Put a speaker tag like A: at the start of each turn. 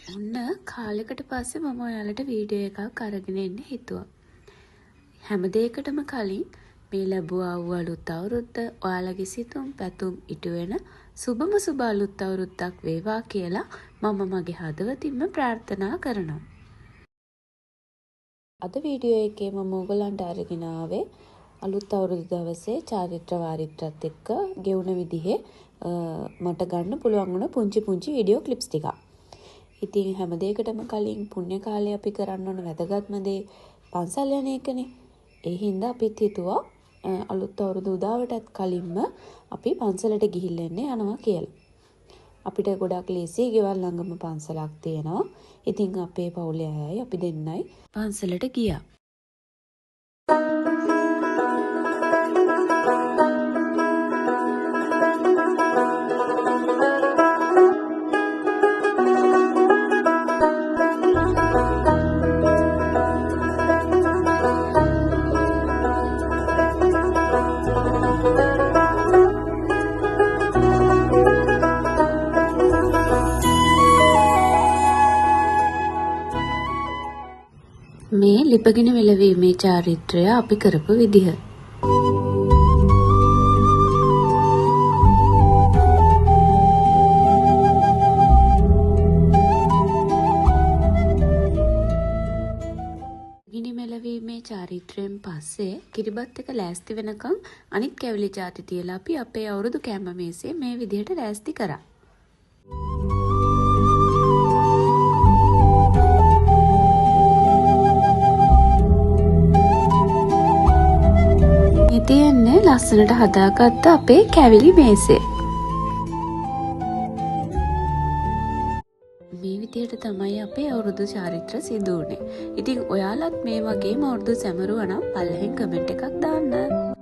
A: ඔන්න කාලෙකට පස්සේ මම ඔයාලට වීඩියෝ එකක් අරගෙන එන්න හිතුවා. හැම දෙයකටම කලින් මේ ලැබුවා වූ අලුත් අවුරුද්ද ඔයාලගේ සිතුම් පැතුම් ඉටු වෙන සුබම සුබ අලුත් අවුරුද්දක් වේවා කියලා මම මගේ හදවතින්ම ප්‍රාර්ථනා කරනවා. අද වීඩියෝ එකේ මම ඔයගලන්ට අරගෙන ආවේ අලුත් අවුරුදු දවසේ චාරිත්‍ර වාරිත්‍රාත් එක්ක ගෙවුන විදිහේ මට ගන්න පුළුවන් වුණ පුංචි වීඩියෝ ක්ලිප්ස් ටිකක්. ඉතින් හැම දෙයකටම කලින් පුණ්‍ය කාලේ අපි කරන්න ඕන වැදගත්ම දේ පන්සල් යන එකනේ. ඒ හින්දා අපිත් හිතුවා අලුත් අවුරුදු උදාවටත් කලින්ම අපි පන්සලට ගිහිල්ලා යනවා කියලා. අපිට ගොඩක් ලේසි ගෙවල් ළඟම පන්සලක් තියෙනවා. ඉතින් අපේ පවුලේ අයයි අපි දෙන්නයි පන්සලට ගියා. මේ ලිපගෙන මෙලවීමේ චාරිත්‍රය අපි කරපු විදිහ. ගිනි මෙලවීමේ චාරිත්‍රයෙන් පස්සේ කිරිබත් එක ලෑස්ති වෙනකන් අනිත් කැවිලි ಜಾති තියලා අපි අපේ අවුරුදු කැම්ම මේසේ මේ විදිහට ලෑස්ති කරා. තියෙන්නේ ලස්සනට හදාගත්ත අපේ කැවිලි මේසේ. මේ විදිහට තමයි අපේ අවුරුදු චාරිත්‍ර සිදු වුණේ. ඉතින් ඔයාලත් මේ වගේම අවුරුදු සැමරුවා නම් පල්ලෙහෙන් කමෙන්ට් එකක් දාන්න.